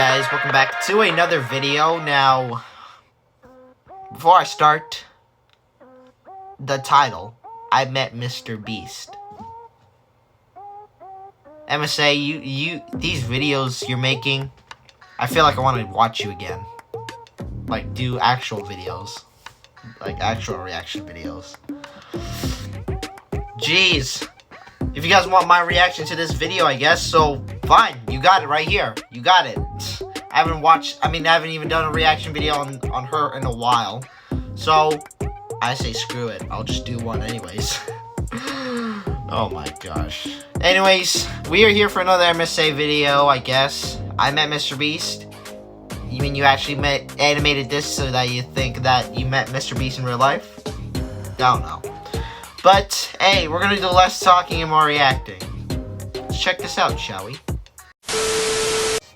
guys, welcome back to another video. Now, before I start, the title, I Met MrBeast. MSA, you these videos you're making, I feel like I want to watch you again. Like, do actual videos. Like, actual reaction videos. Jeez. If you guys want my reaction to this video, I guess, so fine. You got it right here. You got it. I haven't even done a reaction video on her in a while. So, I say screw it. I'll just do one anyways. Oh my gosh. Anyways, we are here for another MSA video, I guess. I Met MrBeast. You mean you actually animated this so that you think that you met MrBeast in real life? Don't know. But, hey, we're gonna do less talking and more reacting. Let's check this out, shall we?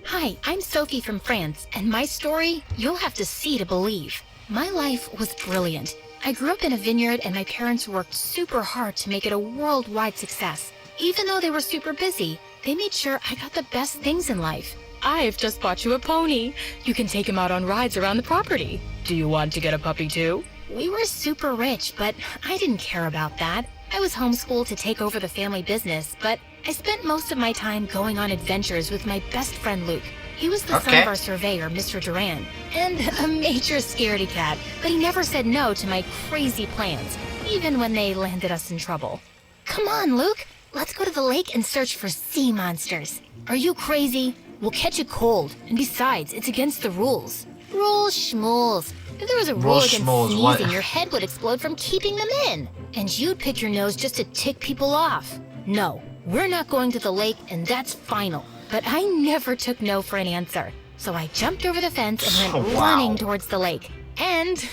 Hi, I'm Sophie from France, and my story, you'll have to see to believe. My life was brilliant. I grew up in a vineyard, and my parents worked super hard to make it a worldwide success. Even though they were super busy, they made sure I got the best things in life. I've just bought you a pony. You can take him out on rides around the property. Do you want to get a puppy too? We were super rich, but I didn't care about that. I was homeschooled to take over the family business, but I spent most of my time going on adventures with my best friend Luke. He was the son of our surveyor, Mr. Duran, and a major scaredy cat, but he never said no to my crazy plans, even when they landed us in trouble. Come on, Luke. Let's go to the lake and search for sea monsters. Are you crazy? We'll catch a cold, and besides, it's against the rules. Rules schmools. If there was a rule against sneezing, your head would explode from keeping them in. And you'd pick your nose just to tick people off. No, we're not going to the lake, and that's final. But I never took no for an answer. So I jumped over the fence and went running towards the lake. And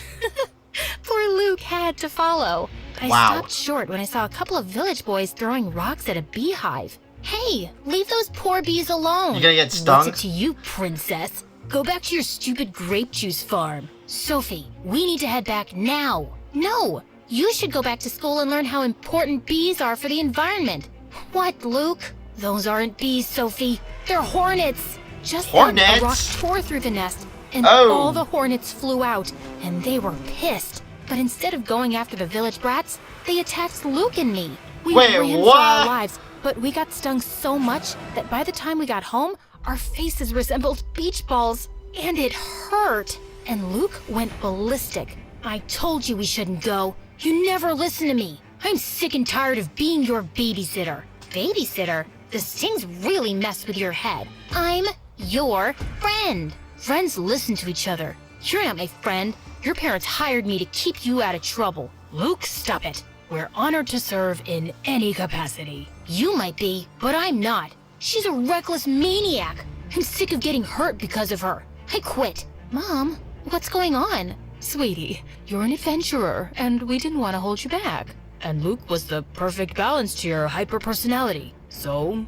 poor Luke had to follow. But I stopped short when I saw a couple of village boys throwing rocks at a beehive. Hey, leave those poor bees alone. You're gonna get stung? What's it to you, princess? Go back to your stupid grape juice farm. Sophie, we need to head back now. No, you should go back to school and learn how important bees are for the environment. What, Luke? Those aren't bees, Sophie. They're hornets. Just then, a rock tore through the nest, and all the hornets flew out, and they were pissed. But instead of going after the village brats, they attacked Luke and me. We ran for our lives, but we got stung so much that by the time we got home, our faces resembled beach balls, and it hurt. And Luke went ballistic. I told you we shouldn't go. You never listen to me. I'm sick and tired of being your babysitter. Babysitter? The stings really mess with your head. I'm your friend. Friends listen to each other. You're not my friend. Your parents hired me to keep you out of trouble. Luke, stop it. We're honored to serve in any capacity. You might be, but I'm not. She's a reckless maniac. I'm sick of getting hurt because of her. I quit. Mom, what's going on? Sweetie, you're an adventurer, and we didn't want to hold you back. And Luke was the perfect balance to your hyper-personality. So, we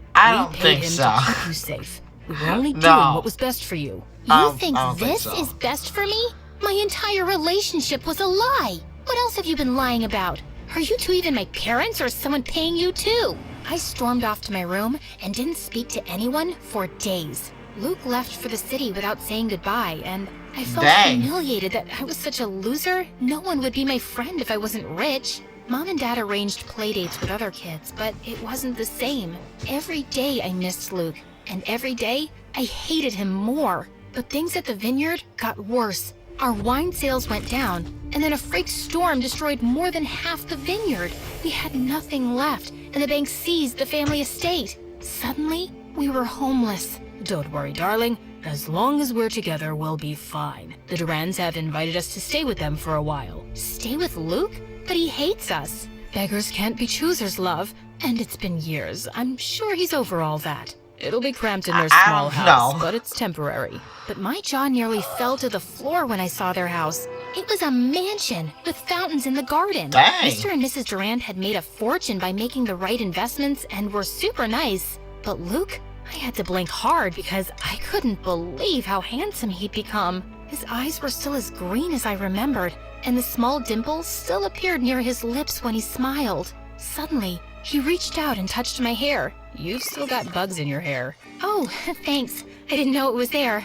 paid him to keep you safe. We were only doing what was best for you. You think this is best for me? My entire relationship was a lie. What else have you been lying about? Are you two even my parents, or is someone paying you too? I stormed off to my room and didn't speak to anyone for days. Luke left for the city without saying goodbye, and I felt humiliated that I was such a loser. No one would be my friend if I wasn't rich. Mom and Dad arranged playdates with other kids, but it wasn't the same. Every day I missed Luke, and every day I hated him more. But things at the vineyard got worse. Our wine sales went down, and then a freak storm destroyed more than half the vineyard. We had nothing left, and the bank seized the family estate. Suddenly, we were homeless. Don't worry, darling. As long as we're together, we'll be fine. The Durans have invited us to stay with them for a while. Stay with Luke? But he hates us. Beggars can't be choosers, love. And it's been years. I'm sure he's over all that. It'll be cramped in their small house, but it's temporary. But my jaw nearly fell to the floor when I saw their house. It was a mansion with fountains in the garden. Mr. and Mrs. Durant had made a fortune by making the right investments and were super nice. But Luke, I had to blink hard because I couldn't believe how handsome he'd become. His eyes were still as green as I remembered, and the small dimples still appeared near his lips when he smiled. Suddenly, he reached out and touched my hair. You've still got bugs in your hair. Oh, thanks. I didn't know it was there.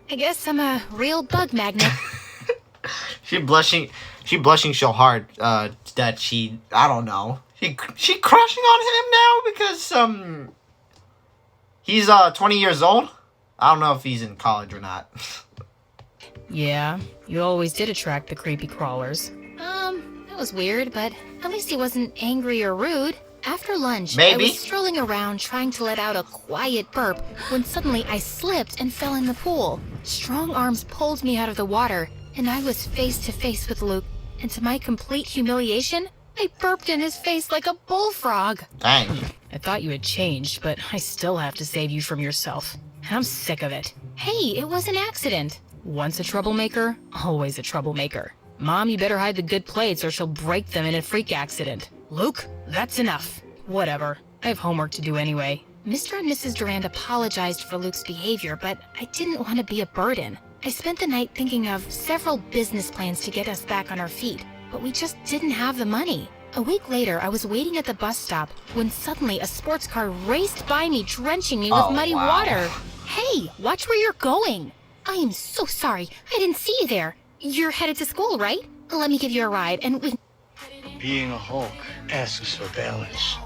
I guess I'm a real bug magnet. She blushing so hard that I don't know. She crushing on him now because he's 20 years old. I don't know if he's in college or not. Yeah, you always did attract the creepy crawlers. That was weird, but at least he wasn't angry or rude. After lunch, Maybe. I was strolling around trying to let out a quiet burp when suddenly I slipped and fell in the pool. Strong arms pulled me out of the water, and I was face to face with Luke. And to my complete humiliation, I burped in his face like a bullfrog. Dang. I thought you had changed, but I still have to save you from yourself. And I'm sick of it. Hey, it was an accident. Once a troublemaker, always a troublemaker. Mom, you better hide the good plates or she'll break them in a freak accident. Luke, that's enough. Whatever. I have homework to do anyway. Mr. and Mrs. Durand apologized for Luke's behavior, but I didn't want to be a burden. I spent the night thinking of several business plans to get us back on our feet, but we just didn't have the money. A week later, I was waiting at the bus stop when suddenly a sports car raced by me, drenching me with muddy water. Hey, watch where you're going. I am so sorry. I didn't see you there. You're headed to school, right? Let me give you a ride and we... Being a Hulk asks for balance.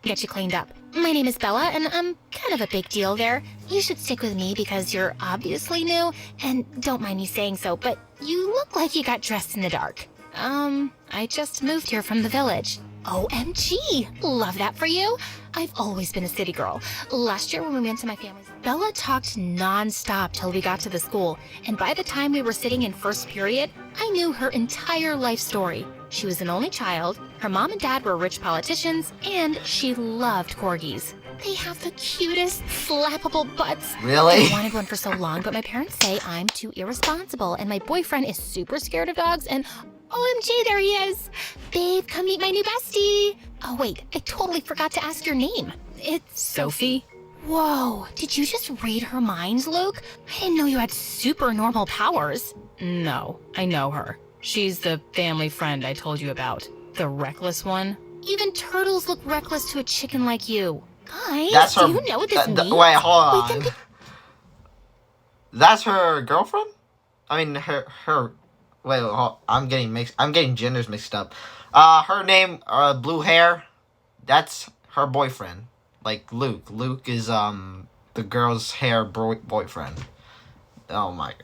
Get you cleaned up. My name is Bella, and I'm kind of a big deal there. You should stick with me because you're obviously new, and don't mind me saying so, but you look like you got dressed in the dark. I just moved here from the village. OMG! Love that for you. I've always been a city girl. Last year when we went to my family's, Bella talked non-stop till we got to the school, and by the time we were sitting in first period, I knew her entire life story. She was an only child, her mom and dad were rich politicians, and she loved corgis. They have the cutest, flappable butts. Really? I wanted one for so long, but my parents say I'm too irresponsible, and my boyfriend is super scared of dogs, and OMG, there he is! Babe, come meet my new bestie! Oh wait, I totally forgot to ask your name. It's Sophie. Whoa, did you just read her mind, Luke? I didn't know you had super normal powers. No, I know her. She's the family friend I told you about. The reckless one. Even turtles look reckless to a chicken like you. Guys, do you know what this means? Wait, hold on. That's her girlfriend? I mean, her. Wait, hold, I'm getting genders mixed up. Her name, blue hair. That's her boyfriend. Like Luke. Luke is the girl's hair boyfriend. Oh my!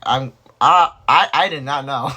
I did not know.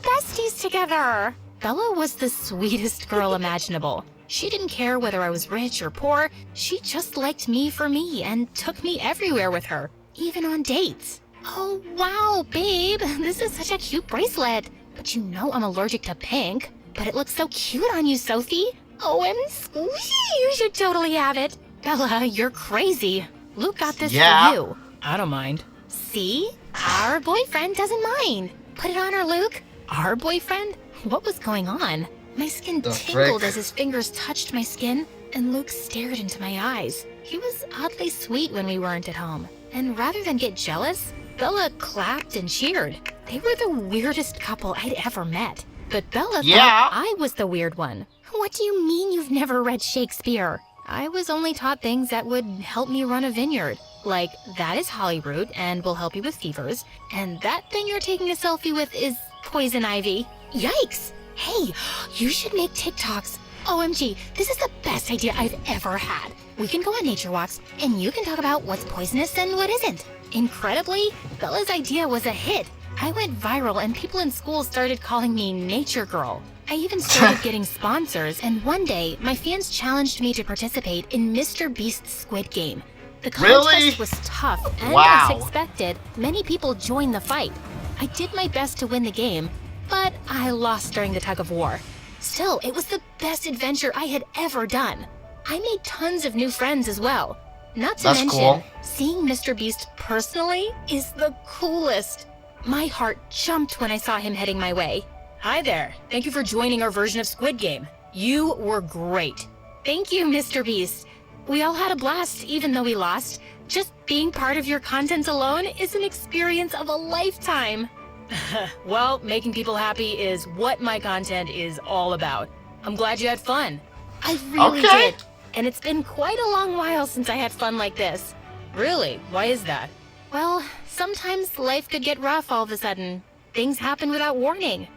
Besties together. Bella was the sweetest girl imaginable. She didn't care whether I was rich or poor. She just liked me for me and took me everywhere with her, even on dates. Oh, wow, babe. This is such a cute bracelet. But you know I'm allergic to pink. But it looks so cute on you, Sophie. Oh, I'm squishy. You should totally have it. Bella, you're crazy. Luke got this for you. I don't mind. See? Our boyfriend doesn't mind. Put it on her, Luke. Our boyfriend? What was going on? My skin tingled as his fingers touched my skin, and Luke stared into my eyes. He was oddly sweet when we weren't at home. And rather than get jealous, Bella clapped and cheered. They were the weirdest couple I'd ever met. But Bella thought I was the weird one. What do you mean you've never read Shakespeare? I was only taught things that would help me run a vineyard. Like, that is holly root and will help you with fevers. And that thing you're taking a selfie with is poison ivy. Yikes! Hey, you should make TikToks. OMG, this is the best idea I've ever had. We can go on nature walks, and you can talk about what's poisonous and what isn't. Incredibly, Bella's idea was a hit. I went viral, and people in school started calling me Nature Girl. I even started getting sponsors, and one day, my fans challenged me to participate in MrBeast's Squid Game. The contest was tough, and as expected, many people joined the fight. I did my best to win the game, but I lost during the tug of war. Still, it was the best adventure I had ever done. I made tons of new friends as well. Not to mention, seeing MrBeast personally is the coolest. My heart jumped when I saw him heading my way. Hi there. Thank you for joining our version of Squid Game. You were great. Thank you, MrBeast. We all had a blast, even though we lost. Just being part of your content alone is an experience of a lifetime. Well, making people happy is what my content is all about. I'm glad you had fun. I really did. and it's been quite a long while since I had fun like this. Really? Why is that? Well, sometimes life could get rough all of a sudden. Things happen without warning.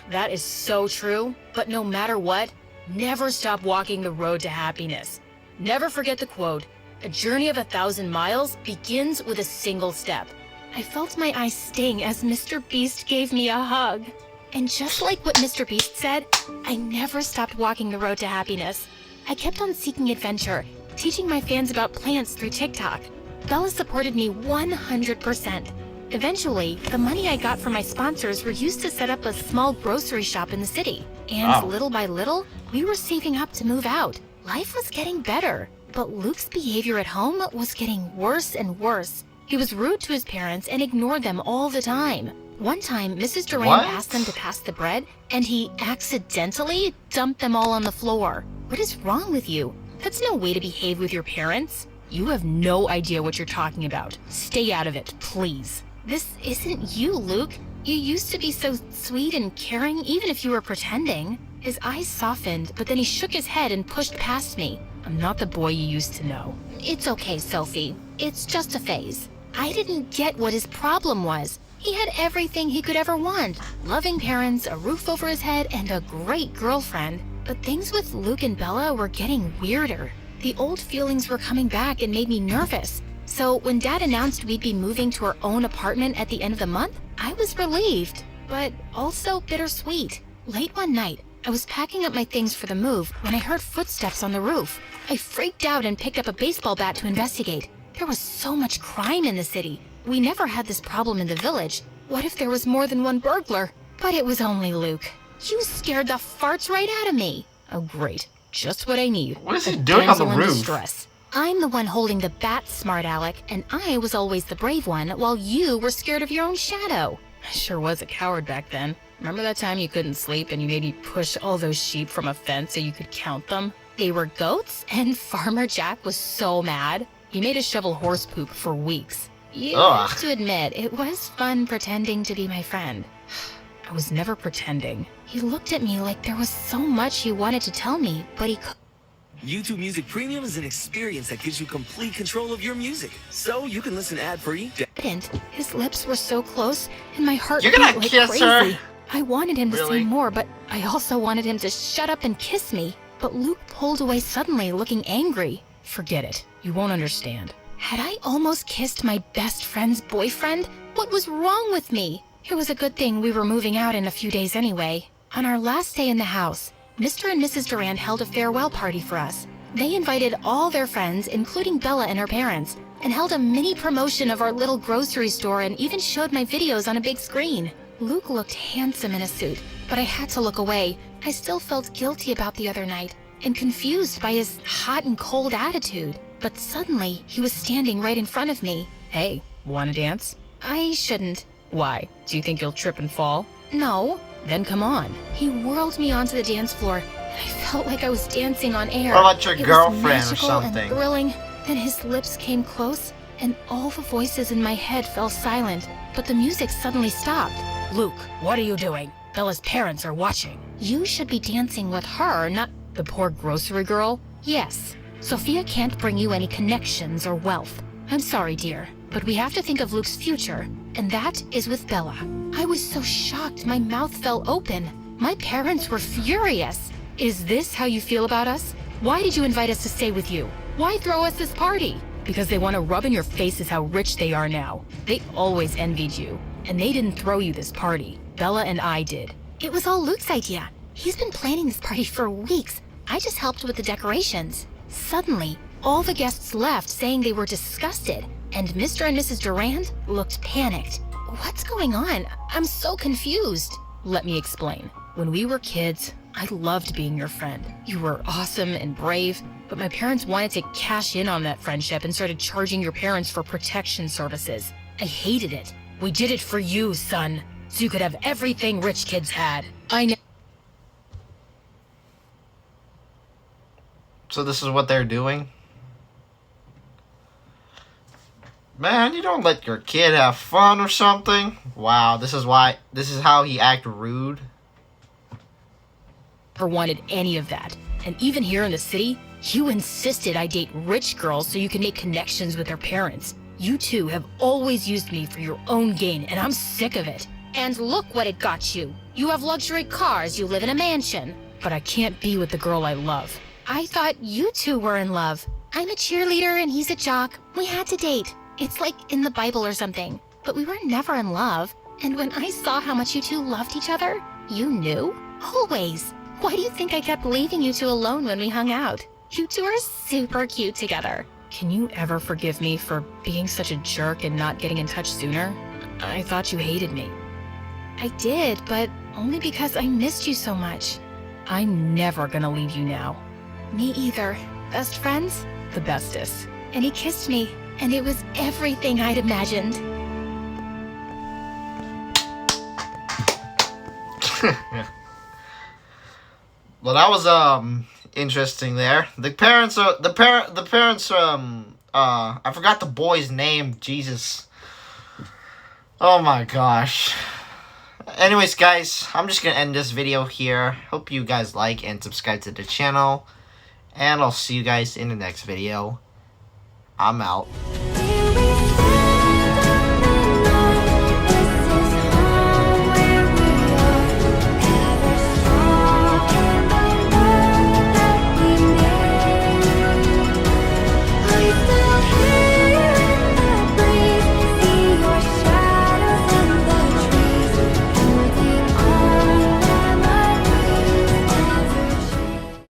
That is so true, but no matter what, never stop walking the road to happiness. Never forget the quote, "A journey of 1,000 miles begins with a single step." I felt my eyes sting as Mr. Beast gave me a hug. And just like what Mr. Beast said, I never stopped walking the road to happiness. I kept on seeking adventure, teaching my fans about plants through TikTok. Bella supported me 100%. Eventually, the money I got from my sponsors were used to set up a small grocery shop in the city. And little by little, we were saving up to move out. Life was getting better, but Luke's behavior at home was getting worse and worse. He was rude to his parents and ignored them all the time. One time, Mrs. Durand asked them to pass the bread, and he accidentally dumped them all on the floor. What is wrong with you? That's no way to behave with your parents. You have no idea what you're talking about. Stay out of it, please. This isn't you, Luke. You used to be so sweet and caring, even if you were pretending. His eyes softened, but then he shook his head and pushed past me. I'm not the boy you used to know. It's okay, Sophie. It's just a phase. I didn't get what his problem was. He had everything he could ever want. Loving parents, a roof over his head, and a great girlfriend. But things with Luke and Bella were getting weirder. The old feelings were coming back and made me nervous. So when Dad announced we'd be moving to our own apartment at the end of the month, I was relieved, but also bittersweet. Late one night, I was packing up my things for the move when I heard footsteps on the roof. I freaked out and picked up a baseball bat to investigate. There was so much crime in the city. We never had this problem in the village. What if there was more than one burglar? But it was only Luke. You scared the farts right out of me. Oh, great. Just what I need. What is he doing on the roof? Distress. I'm the one holding the bat, smart Alec, and I was always the brave one, while you were scared of your own shadow. I sure was a coward back then. Remember that time you couldn't sleep and you made me push all those sheep from a fence so you could count them? They were goats, and Farmer Jack was so mad. He made us shovel horse poop for weeks. You have to admit, it was fun pretending to be my friend. I was never pretending. He looked at me like there was so much he wanted to tell me, but he couldn't. YouTube Music Premium is an experience that gives you complete control of your music, so you can listen ad-free. His lips were so close, and my heart You're beat gonna like kiss crazy. her? I wanted him to Really? say more, but I also wanted him to shut up and kiss me. But Luke pulled away suddenly, looking angry. Forget it. You won't understand. Had I almost kissed my best friend's boyfriend? What was wrong with me? It was a good thing we were moving out in a few days anyway. On our last day in the house, Mr. and Mrs. Durand held a farewell party for us. They invited all their friends, including Bella and her parents, and held a mini promotion of our little grocery store and even showed my videos on a big screen. Luke looked handsome in a suit, but I had to look away. I still felt guilty about the other night and confused by his hot and cold attitude. But suddenly, he was standing right in front of me. Hey, wanna dance? I shouldn't. Why? Do you think you'll trip and fall? No. Then come on. He whirled me onto the dance floor, and I felt like I was dancing on air. What about your It was girlfriend or magical something? And thrilling. Then his lips came close, and all the voices in my head fell silent, but the music suddenly stopped. Luke, what are you doing? Bella's parents are watching. You should be dancing with her, not the poor grocery girl. Yes. Sophia can't bring you any connections or wealth. I'm sorry, dear, but we have to think of Luke's future, and that is with Bella. I was so shocked my mouth fell open. My parents were furious. Is this how you feel about us? Why did you invite us to stay with you? Why throw us this party? Because they want to rub in your faces how rich they are now. They always envied you, and they didn't throw you this party. Bella and I did. It was all Luke's idea. He's been planning this party for weeks. I just helped with the decorations. Suddenly, all the guests left saying they were disgusted, and Mr. and Mrs. Durand looked panicked. What's going on? I'm so confused. Let me explain. When we were kids, I loved being your friend. You were awesome and brave, but my parents wanted to cash in on that friendship and started charging your parents for protection services. I hated it. We did it for you, son, so you could have everything rich kids had. So this is what they're doing? Man, you don't let your kid have fun or something? Wow, this is how he act rude. Never wanted any of that. And even here in the city, you insisted I date rich girls so you can make connections with their parents. You two have always used me for your own gain, and I'm sick of it. And look what it got you. You have luxury cars, you live in a mansion. But I can't be with the girl I love. I thought you two were in love. I'm a cheerleader and he's a jock. We had to date. It's like in the Bible or something. But we were never in love. And when I saw how much you two loved each other, you knew? Always. Why do you think I kept leaving you two alone when we hung out? You two are super cute together. Can you ever forgive me for being such a jerk and not getting in touch sooner? I thought you hated me. I did, but only because I missed you so much. I'm never gonna leave you now. Me either. Best friends? The bestest. And he kissed me, and it was everything I'd imagined. Well, that was interesting there. I forgot the boy's name. Jesus. Oh my gosh. Anyways, guys, I'm just gonna end this video here. Hope you guys like and subscribe to the channel, and I'll see you guys in the next video. I'm out.